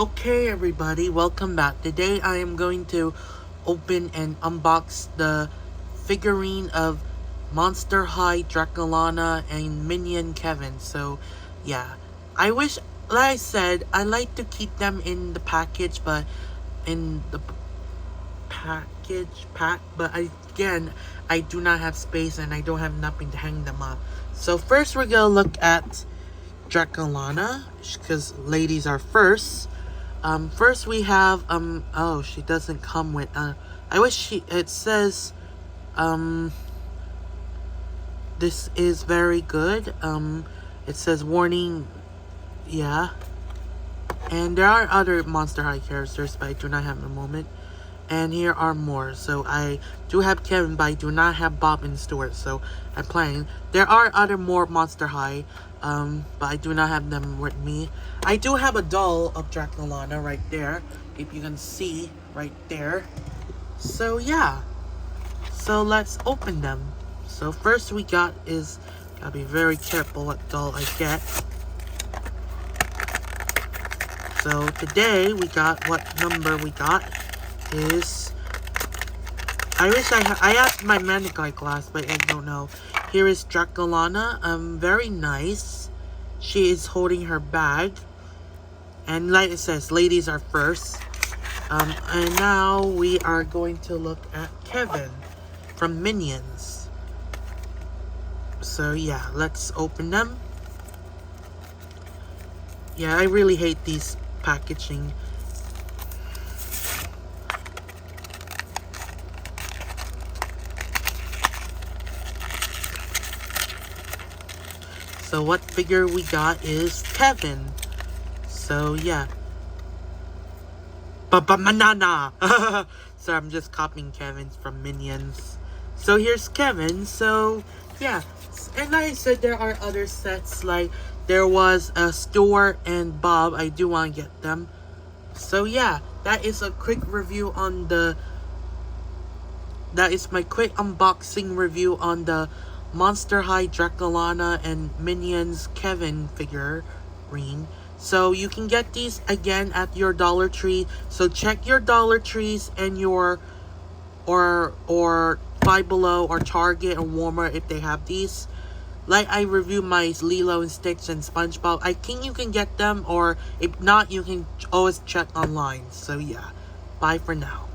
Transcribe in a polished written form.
Okay everybody, welcome back. Today I am going to open and unbox the figurine of Monster High Dracula and Minion Kevin. So yeah, I wish, like I said, I like to keep them in the package, but in the pack, but again, I do not have space and I don't have nothing to hang them up. So first we're gonna look at Dracula, because ladies are first. First we have, oh, she doesn't come with, I wish it says, this is very good, it says warning, yeah, and there are other Monster High characters, but I do not have in a moment, and here are more. So I do have Kevin, but I do not have Bob and Stuart, so I'm playing. There are other more Monster High, but I do not have them with me. I do have a doll of Dracula right there, if you can see right there. So yeah, so let's open them. So first we got is, gotta be very careful what doll I get. So today we got, what number we got is, I wish I have my Manikai class, but I don't know. Here is Dracula, very nice. She is holding her bag. And like it says, ladies are first. And now we are going to look at Kevin from Minions. So yeah, let's open them. Yeah, I really hate these packaging. So what figure we got is Kevin. So yeah. Manana. So I'm just copying Kevin's from Minions. So here's Kevin. So yeah. And like I said, there are other sets, like there was Stuart and Bob. I do want to get them. So yeah, that is a quick review on the, that is my quick unboxing review on the Monster High Dracula and Minions Kevin figurine. So you can get these again at your Dollar Tree. So check your Dollar Trees and your or Five Below or Target or Walmart if they have these. Like I reviewed my Lilo and Stitch and SpongeBob. I think you can get them, or if not, you can always check online. So yeah, bye for now.